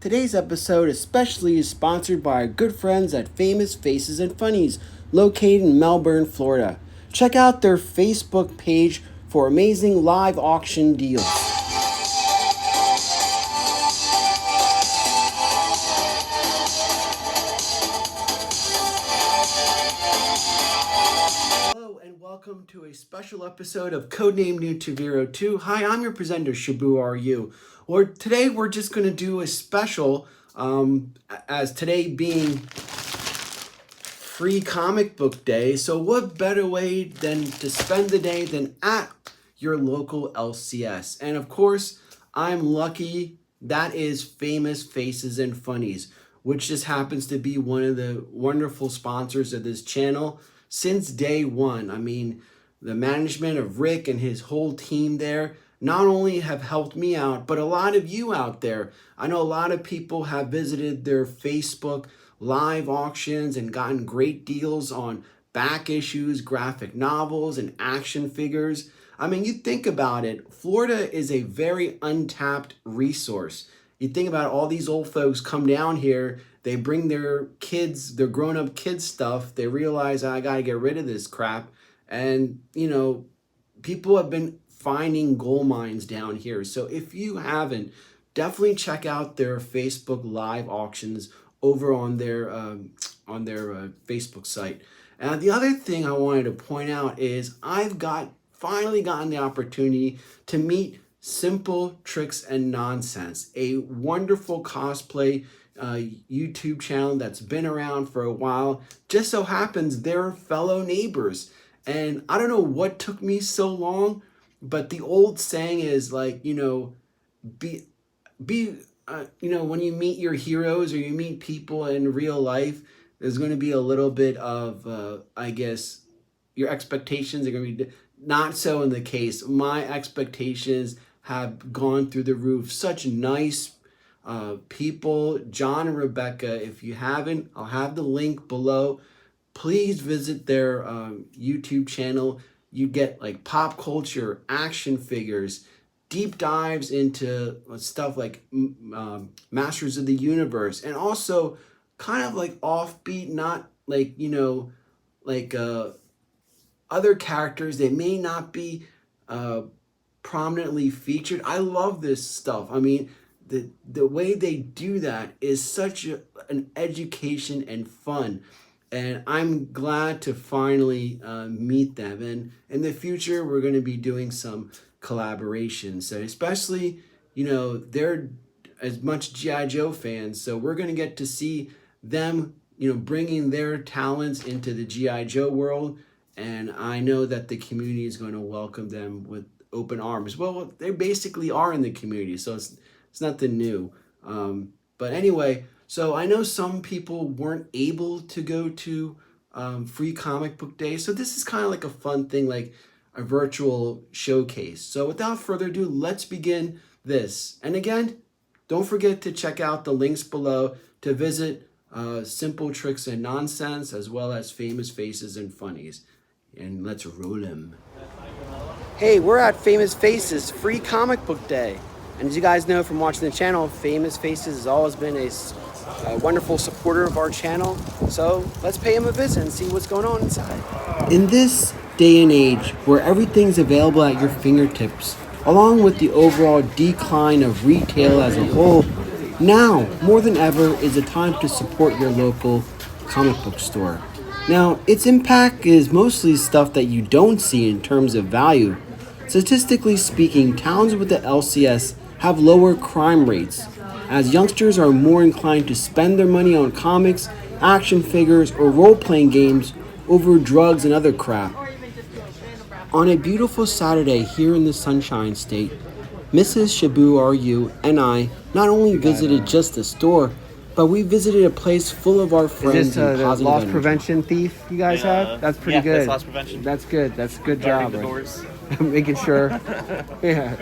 Today's episode especially is sponsored by our good friends at Famous Faces and Funnies, located in Melbourne, Florida. Check out their Facebook page for amazing live auction deals. Hello and welcome to a special episode of Codename New to Vero 2. Hi, I'm your presenter, Shabu RU. Today we're just going to do a special, as today being free comic book day. So what better way than to spend the day than at your local LCS? And of course, I'm lucky that is Famous Faces and Funnies, which just happens to be one of the wonderful sponsors of this channel since day one. I mean, the management of Rick and his whole team there not only have helped me out, but a lot of you out there. I know a lot of people have visited their Facebook live auctions and gotten great deals on back issues, graphic novels, and action figures. I mean, you think about it, Florida is a very untapped resource. You think about all these old folks come down here, they bring their kids, their grown-up kids stuff, they realize, I gotta get rid of this crap. And, you know, people have been finding gold mines down here. So if you haven't, definitely check out their Facebook live auctions over on their Facebook site. And the other thing I wanted to point out is I've finally gotten the opportunity to meet Simple Tricks and Nonsense, a wonderful cosplay YouTube channel that's been around for a while. Just so happens they're fellow neighbors. And I don't know what took me so long, but the old saying is like, you know, when you meet your heroes or you meet people in real life, there's going to be a little bit of, I guess, your expectations are going to be not so in the case. My expectations have gone through the roof. Such nice people. John and Rebecca, if you haven't, I'll have the link below. Please visit their YouTube channel. You get like pop culture, action figures, deep dives into stuff like Masters of the Universe, and also kind of like offbeat, not like, you know, like other characters that may not be prominently featured. I love this stuff. I mean, the way they do that is such an education and fun. And I'm glad to finally meet them. And in the future, we're going to be doing some collaborations. So especially, you know, they're as much G.I. Joe fans. So we're going to get to see them, you know, bringing their talents into the G.I. Joe world. And I know that the community is going to welcome them with open arms. Well, they basically are in the community, so it's nothing new. But anyway, so I know some people weren't able to go to free comic book day. So this is kind of like a fun thing, like a virtual showcase. So without further ado, let's begin this. And again, don't forget to check out the links below to visit Simple Tricks and Nonsense, as well as Famous Faces and Funnies. And let's roll them. Hey, we're at Famous Faces Free Comic Book Day. And as you guys know from watching the channel, Famous Faces has always been a wonderful supporter of our channel. So let's pay him a visit and see what's going on inside. In this day and age where everything's available at your fingertips, along with the overall decline of retail as a whole, now more than ever is a time to support your local comic book store. Now, its impact is mostly stuff that you don't see in terms of value. Statistically speaking, towns with the LCS have lower crime rates, as youngsters are more inclined to spend their money on comics, action figures, or role-playing games over drugs and other crap. On a beautiful Saturday here in the Sunshine State, Mrs. Shabu RU and I not only visited just the store, but we visited a place full of our friends. Is this the loss prevention thief you guys have? That's pretty good. That's loss prevention. That's good. That's a good job. The doors. Making sure. Yeah.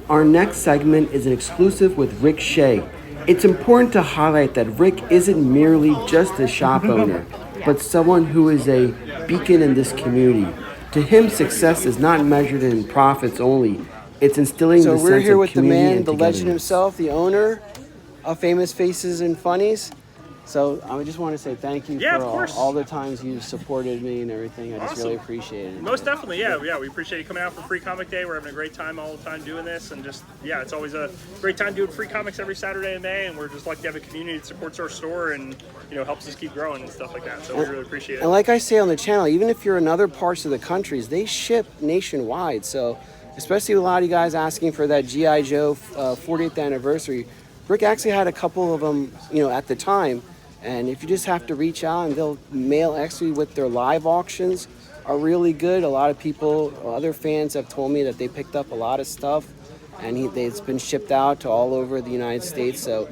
Our next segment is an exclusive with Rick Shea. It's important to highlight that Rick isn't merely just a shop owner, but someone who is a beacon in this community. To him, success is not measured in profits only. It's instilling the sense of community. So we're here with the man, the legend himself, the owner of Famous Faces and Funnies. So I just want to say thank you for all the times you've supported me and everything. I just really appreciate it. Most definitely, yeah. We appreciate you coming out for Free Comic Day. We're having a great time all the time doing this, and just, yeah, it's always a great time doing free comics every Saturday in May, and we're just lucky to have a community that supports our store and, you know, helps us keep growing and stuff like that. So we really appreciate it. And like I say on the channel, even if you're in other parts of the countries, they ship nationwide. So especially with a lot of you guys asking for that G.I. Joe 40th anniversary, Rick actually had a couple of them, you know, at the time. And if you just have to reach out, and they'll mail, actually with their live auctions are really good. A lot of people, other fans have told me that they picked up a lot of stuff, and it's been shipped out to all over the United States. So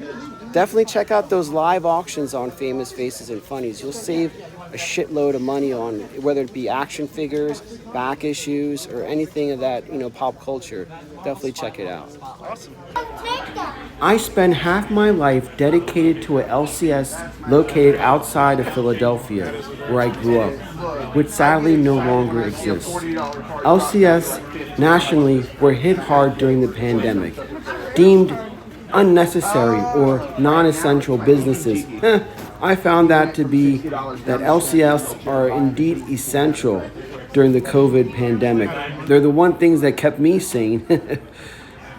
definitely check out those live auctions on Famous Faces and Funnies. You'll save a shitload of money on whether it be action figures, back issues, or anything of that, you know, pop culture. Definitely check it out. Awesome. I spent half my life dedicated to a LCS located outside of Philadelphia, where I grew up, which sadly no longer exists. LCS nationally were hit hard during the pandemic, deemed unnecessary or non-essential businesses. I found that to be that LCS are indeed essential during the COVID pandemic. They're the one things that kept me sane.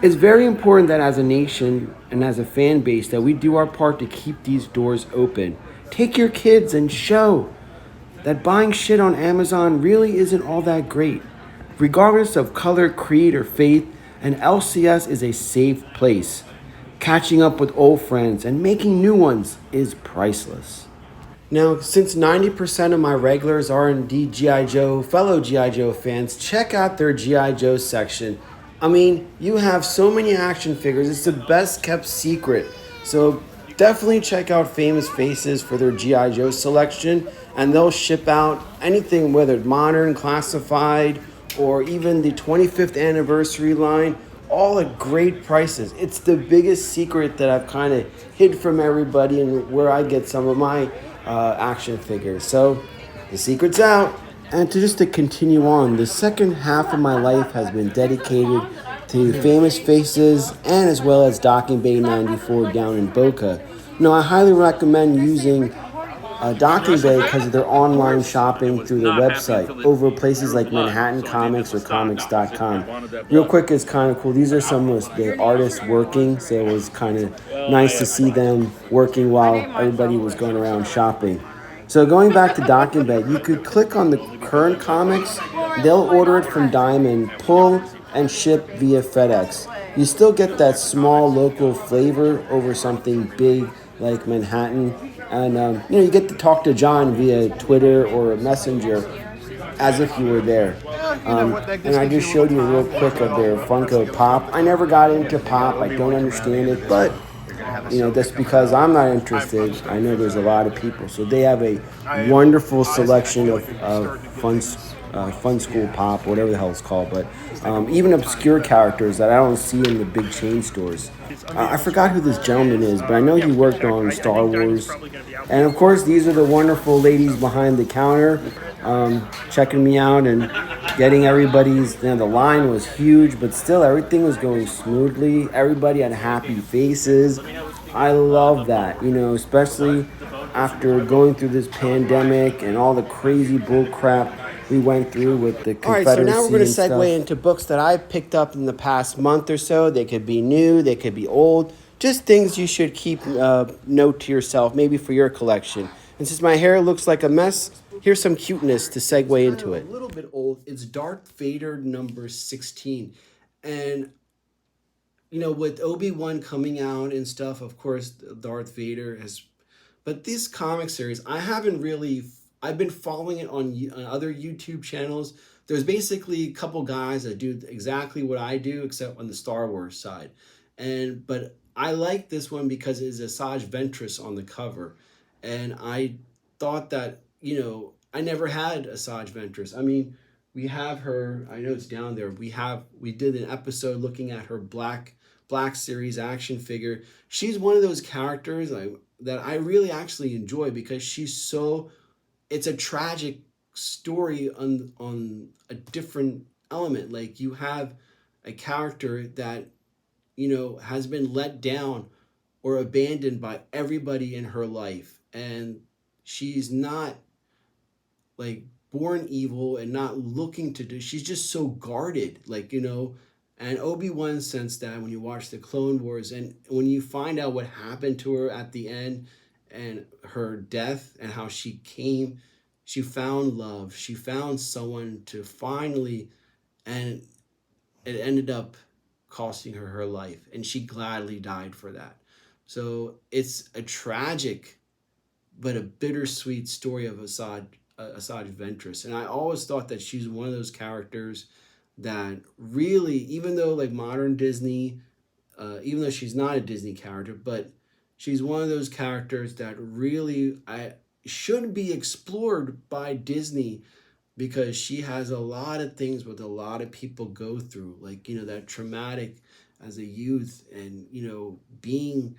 It's very important that as a nation and as a fan base that we do our part to keep these doors open. Take your kids and show that buying shit on Amazon really isn't all that great. Regardless of color, creed, or faith, an LCS is a safe place. Catching up with old friends and making new ones is priceless. Now, since 90% of my regulars are indeed G.I. Joe, fellow G.I. Joe fans, check out their G.I. Joe section. I mean, you have so many action figures. It's the best kept secret. So definitely check out Famous Faces for their G.I. Joe selection, and they'll ship out anything, whether it's modern, classified, or even the 25th anniversary line, all at great prices. It's the biggest secret that I've kind of hid from everybody and where I get some of my action figures. So the secret's out. And to continue on, the second half of my life has been dedicated to Famous Faces and as well as Docking Bay 94 down in Boca. Now, I highly recommend using Docking Bay because of their online shopping through their website over places like Manhattan Comics or Comics.com. Real quick, it's kind of cool. These are some of the artists working, so it was kind of nice to see them working while everybody was going around shopping. So going back to Docking Bay, you could click on the current comics. They'll order it from Diamond, pull and ship via FedEx. You still get that small local flavor over something big like Manhattan. And you get to talk to John via Twitter or Messenger as if you were there. And I just showed you real quick of their Funko Pop. I never got into Pop. I don't understand it, but just because I'm not interested, I know there's a lot of people. So they have a wonderful selection of Fun School Pop, whatever the hell it's called, but even obscure characters that I don't see in the big chain stores. I forgot who this gentleman is, but I know he worked on Star Wars. And of course, these are the wonderful ladies behind the counter checking me out and getting everybody's, the line was huge, but still everything was going smoothly. Everybody had happy faces. I love that, especially after going through this pandemic and all the crazy bull crap we went through with the Confederacy. All right, so now we're going to segue into books that I picked up in the past month or so. They could be new, they could be old, just things you should keep note to yourself, maybe for your collection. And since my hair looks like a mess, here's some cuteness to segue into it. A little bit old. It's Darth Vader number 16. And, with Obi-Wan coming out and stuff, of course, Darth Vader has... But this comic series, I've been following it on other YouTube channels. There's basically a couple guys that do exactly what I do, except on the Star Wars side. But I like this one because it is Asajj Ventress on the cover. And I thought that, I never had Asajj Ventress. I mean, we have her, I know it's down there. We did an episode looking at her Black Series action figure. She's one of those characters that I really actually enjoy because it's a tragic story on a different element. Like you have a character that, you know, has been let down or abandoned by everybody in her life, and she's not like born evil and not looking to do, she's just so guarded, like, you know. And Obi-Wan sensed that when you watch the Clone Wars, and when you find out what happened to her at the end and her death and how she found love, she found someone to finally, and it ended up costing her her life, and she gladly died for that. So it's a tragic but a bittersweet story of Asajj Ventress. And I always thought that she's one of those characters that really, even though like modern Disney, even though she's not a Disney character, but she's one of those characters that really should be explored by Disney, because she has a lot of things what a lot of people go through, like, you know, that traumatic as a youth, and, you know, being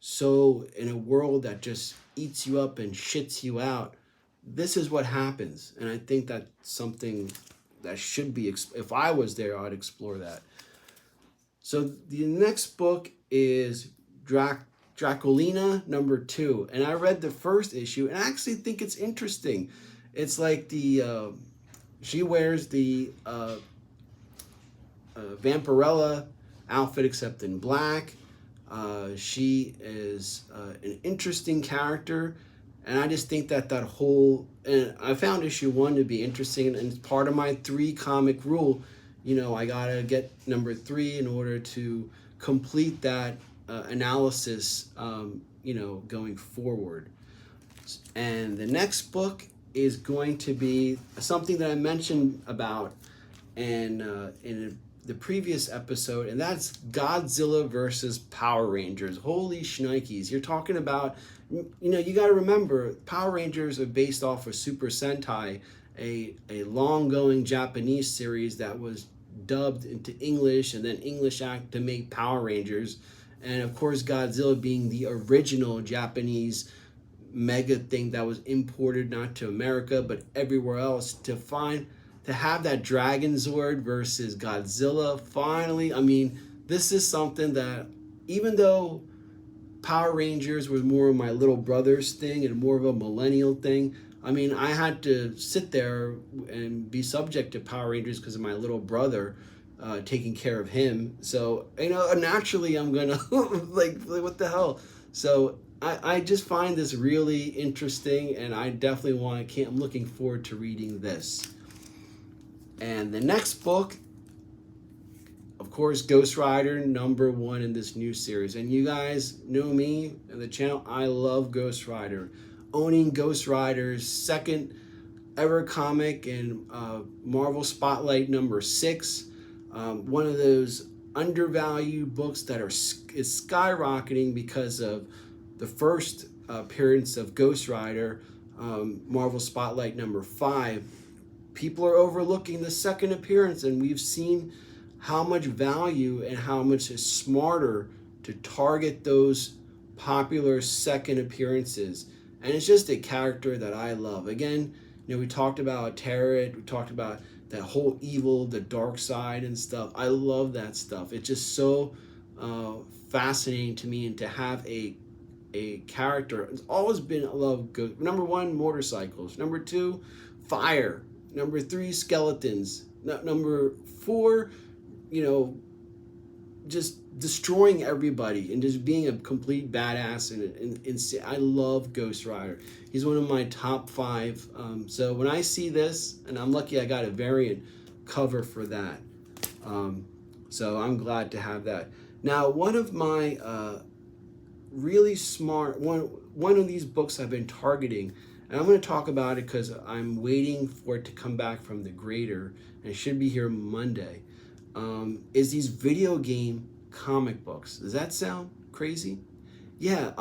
so in a world that just eats you up and shits you out. This is what happens. And I think that's something that should be, if I was there, I'd explore that. So the next book is Dracula #2. And I read the first issue, and I actually think it's interesting. It's like she wears the Vampirella outfit except in black. She is an interesting character, and I just think that whole, and I found issue 1 to be interesting, and it's part of my 3 comic rule. You know, I gotta get #3 in order to complete that analysis, you know, going forward. And the next book is going to be something that I mentioned about in the previous episode, and that's GodZilla Vs Power Rangers. Holy shnikes. You're talking about, you know, you got to remember, Power Rangers are based off of Super Sentai, a long-going Japanese series that was dubbed into English and then English act to make Power Rangers. And of course, Godzilla being the original Japanese mega thing that was imported not to America but everywhere else, to have that Dragon Zord versus Godzilla finally. I mean, this is something that, even though Power Rangers was more of my little brother's thing and more of a millennial thing, I mean, I had to sit there and be subject to Power Rangers because of my little brother, taking care of him. So, you know, naturally I'm gonna like what the hell. So I just find this really interesting, and I definitely I'm looking forward to reading this. And the next book, of course, Ghostrider #1 in this new series. And you guys know me and the channel, I love Ghostrider. Owning Ghostrider's second ever comic in Marvel Spotlight #6. One of those undervalued books that is skyrocketing because of the first appearance of Ghostrider, Marvel Spotlight #5. People are overlooking the second appearance, and we've seen how much value and how much is smarter to target those popular second appearances. And it's just a character that I love. Again, you know, we talked about Tarot, we talked about that whole evil, the dark side and stuff. I love that stuff. It's just so fascinating to me, and to have a character. It's always been, I love #1, motorcycles. #2, fire. #3, skeletons. #4, you know, just destroying everybody and just being a complete badass. And I love Ghostrider. He's one of my top 5. So when I see this, and I'm lucky I got a variant cover for that. So I'm glad to have that. Now, one of my really smart, one of these books I've been targeting, and I'm going to talk about it because I'm waiting for it to come back from the grader, and it should be here Monday, is these video game comic books. Does that sound crazy? Yeah,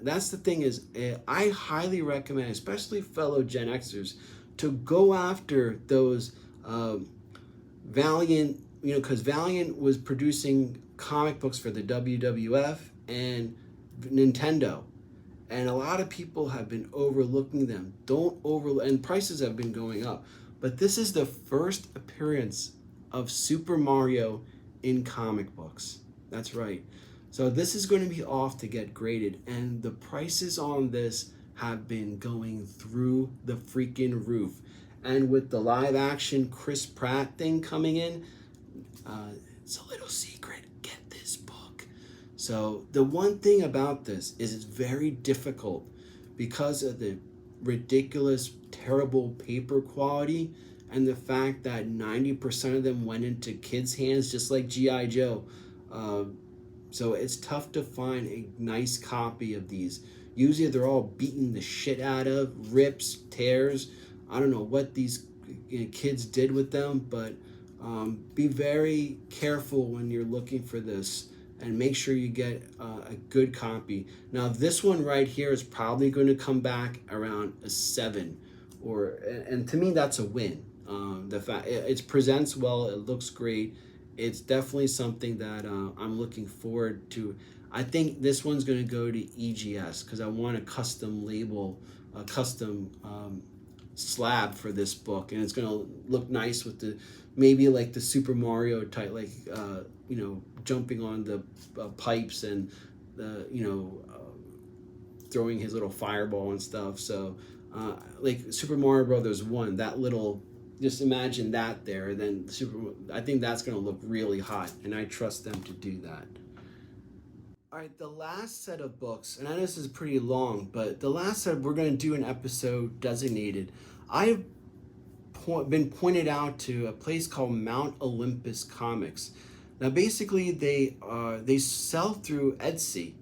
that's the thing is, I highly recommend, especially fellow Gen Xers, to go after those Valiant, you know, because Valiant was producing comic books for the WWF and Nintendo. and a lot of people have been overlooking them. And prices have been going up. But this is the first appearance of Super Mario in comic books. That's right. So this is going to be off to get graded, and the prices on this have been going through the freaking roof. And with the live action Chris Pratt thing coming in, it's a little secret. Get this book. So the one thing about this is it's very difficult because of the ridiculous, terrible paper quality and the fact that 90% of them went into kids' hands, just like G.I. Joe. So it's tough to find a nice copy of these. Usually they're all beaten the shit out of, rips, tears. I don't know what these kids did with them, but be very careful when you're looking for this and make sure you get a good copy. Now this one right here is probably going to come back around a 7, and to me that's a win. The fact it presents well, it looks great. It's definitely something that I'm looking forward to. I think this one's going to go to EGS because I want a custom label, a custom slab for this book, and it's going to look nice with the maybe like the Super Mario type, like jumping on the pipes and throwing his little fireball and stuff. So like Super Mario Brothers 1, that little. Just imagine that there, and then I think that's going to look really hot, and I trust them to do that. All right, the last set of books, and I know this is pretty long, but the last set, we're going to do an episode designated. I've been pointed out to a place called Mt.Olympus Comics. Now, basically, they sell through Etsy,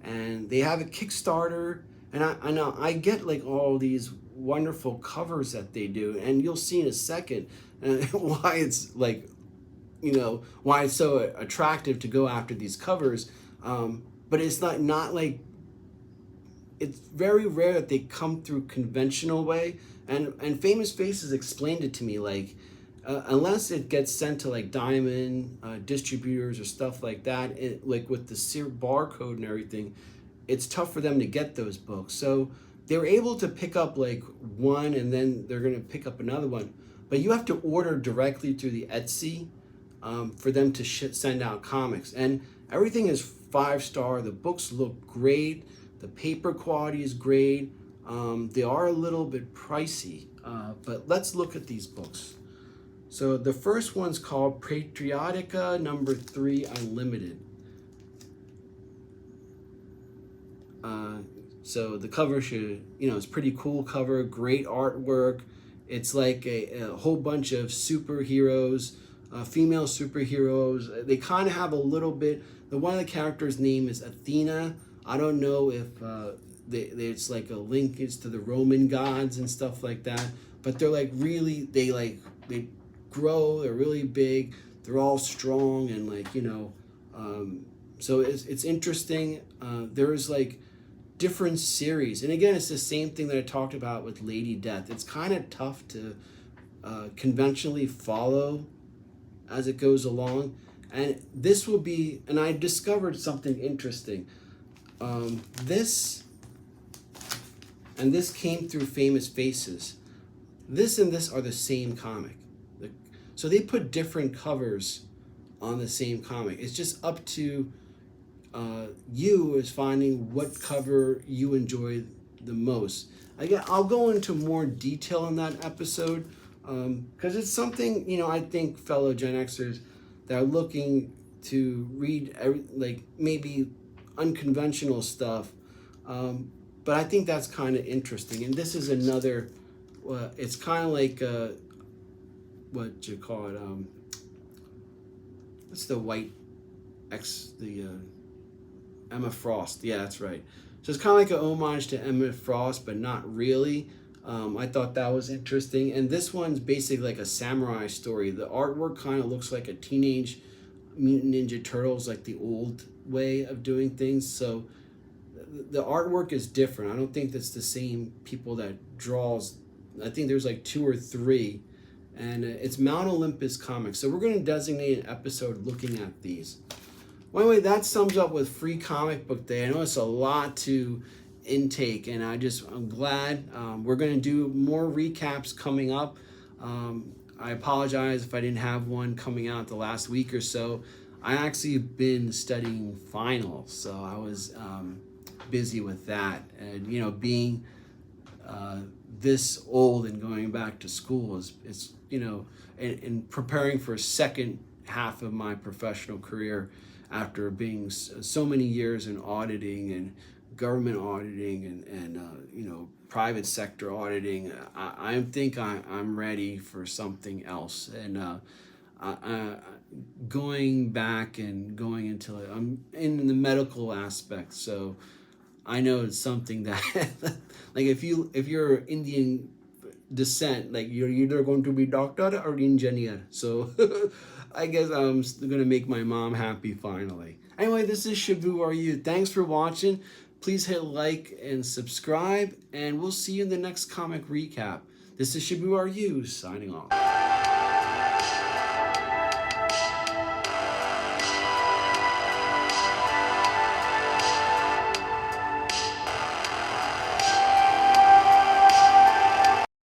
and they have a Kickstarter, and I get like all these wonderful covers that they do, and you'll see in a second why it's like why it's so attractive to go after these covers, but it's not like, it's very rare that they come through conventional way, and Famous Faces explained it to me, like unless it gets sent to like diamond distributors or stuff like that, like with the barcode and everything, it's tough for them to get those books. So they were able to pick up like one, and then they're going to pick up another one. But you have to order directly through the Etsy for them to send out comics. And everything is 5-star. The books look great. The paper quality is great. They are a little bit pricey, but let's look at these books. So the first one's called Patriotica number 3 Unlimited. So the cover it's pretty cool cover, great artwork. It's like a whole bunch of superheroes, female superheroes. They kind of have a little bit, one of the characters' name is Athena. I don't know if it's like a linkage to the Roman gods and stuff like that, but they're like really, they grow, they're really big, they're all strong, and so it's interesting. There's like different series, and again, it's the same thing that I talked about with Lady Death. It's kind of tough to conventionally follow as it goes along, and this will be, and I discovered something interesting. This came through Famous Faces. This and this are the same comic, so they put different covers on the same comic. It's just up to you is finding what cover you enjoy the most. Again, I'll go into more detail in that episode because it's something, I think fellow Gen Xers that are looking to read like maybe unconventional stuff, but I think that's kind of interesting. And this is another, it's kind of like what you call it, what's the white Emma Frost. Yeah, that's right. So it's kind of like an homage to Emma Frost, but not really. I thought that was interesting. And this one's basically like a samurai story. The artwork kind of looks like a Teenage Mutant Ninja Turtles, like the old way of doing things. So the artwork is different. I don't think that's the same people that draws. I think there's like 2 or 3. And it's Mt.Olympus Comics. So we're going to designate an episode looking at these. Well, anyway, that sums up with Free Comic Book Day. I know it's a lot to intake, and I'm glad. We're going to do more recaps coming up. I apologize if I didn't have one coming out the last week or so. I actually have been studying finals, so I was busy with that. And being this old and going back to school is and preparing for a second half of my professional career after being so many years in auditing and government auditing and private sector auditing. I think I'm ready for something else, and going back and going into it, I'm in the medical aspect, so I know it's something that like if you're Indian descent, like you're either going to be doctor or engineer. So I guess I'm gonna make my mom happy finally. Anyway, this is Shabu Are You. Thanks for watching. Please hit like and subscribe, and we'll see you in the next comic recap. This is Shabu Are You signing off.